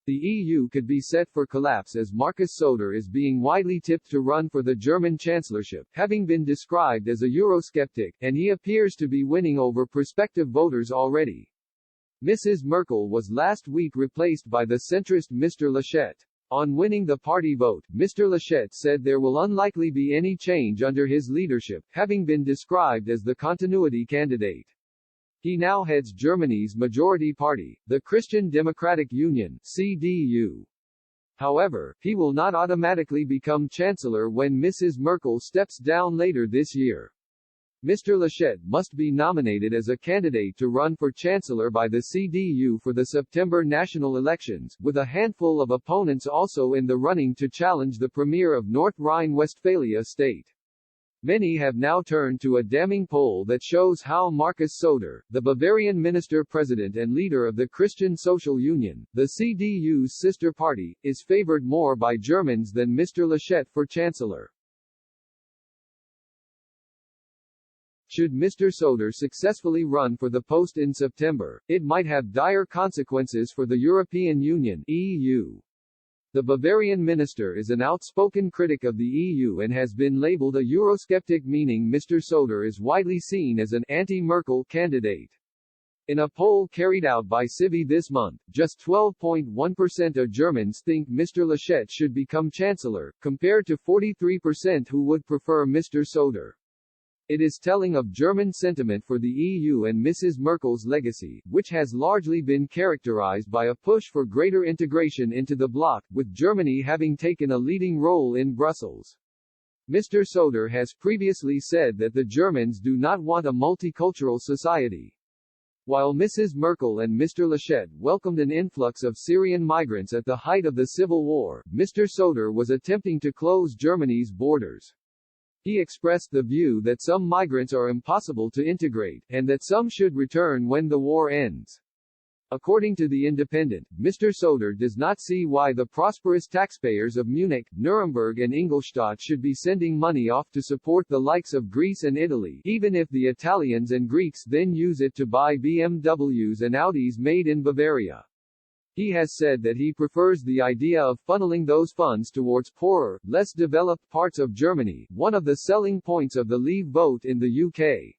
The EU could be set for collapse as Markus Söder is being widely tipped to run for the German Chancellorship, having been described as a eurosceptic, and he appears to be winning over prospective voters already. Mrs. Merkel was last week replaced by the centrist Mr. Laschet. On winning the party vote, Mr. Laschet said there will unlikely be any change under his leadership, having been described as the continuity candidate. He now heads Germany's majority party, the Christian Democratic Union (CDU). However, he will not automatically become Chancellor when Mrs. Merkel steps down later this year. Mr. Laschet must be nominated as a candidate to run for Chancellor by the CDU for the September national elections, with a handful of opponents also in the running to challenge the Premier of North Rhine-Westphalia state. Many have now turned to a damning poll that shows how Markus Söder, the Bavarian minister-president and leader of the Christian Social Union, the CDU's sister party, is favored more by Germans than Mr. Laschet for Chancellor. Should Mr. Söder successfully run for the post in September, it might have dire consequences for the European Union (EU). The Bavarian minister is an outspoken critic of the EU and has been labeled a eurosceptic, meaning Mr. Söder is widely seen as an anti-Merkel candidate. In a poll carried out by Civi this month, just 12.1% of Germans think Mr. Laschet should become Chancellor, compared to 43% who would prefer Mr. Söder. It is telling of German sentiment for the EU and Mrs. Merkel's legacy, which has largely been characterized by a push for greater integration into the bloc, with Germany having taken a leading role in Brussels. Mr. Söder has previously said that the Germans do not want a multicultural society. While Mrs. Merkel and Mr. Laschet welcomed an influx of Syrian migrants at the height of the civil war, Mr. Söder was attempting to close Germany's borders. He expressed the view that some migrants are impossible to integrate, and that some should return when the war ends. According to The Independent, Mr. Söder does not see why the prosperous taxpayers of Munich, Nuremberg and Ingolstadt should be sending money off to support the likes of Greece and Italy, even if the Italians and Greeks then use it to buy BMWs and Audis made in Bavaria. He has said that he prefers the idea of funneling those funds towards poorer, less developed parts of Germany, one of the selling points of the Leave vote in the UK.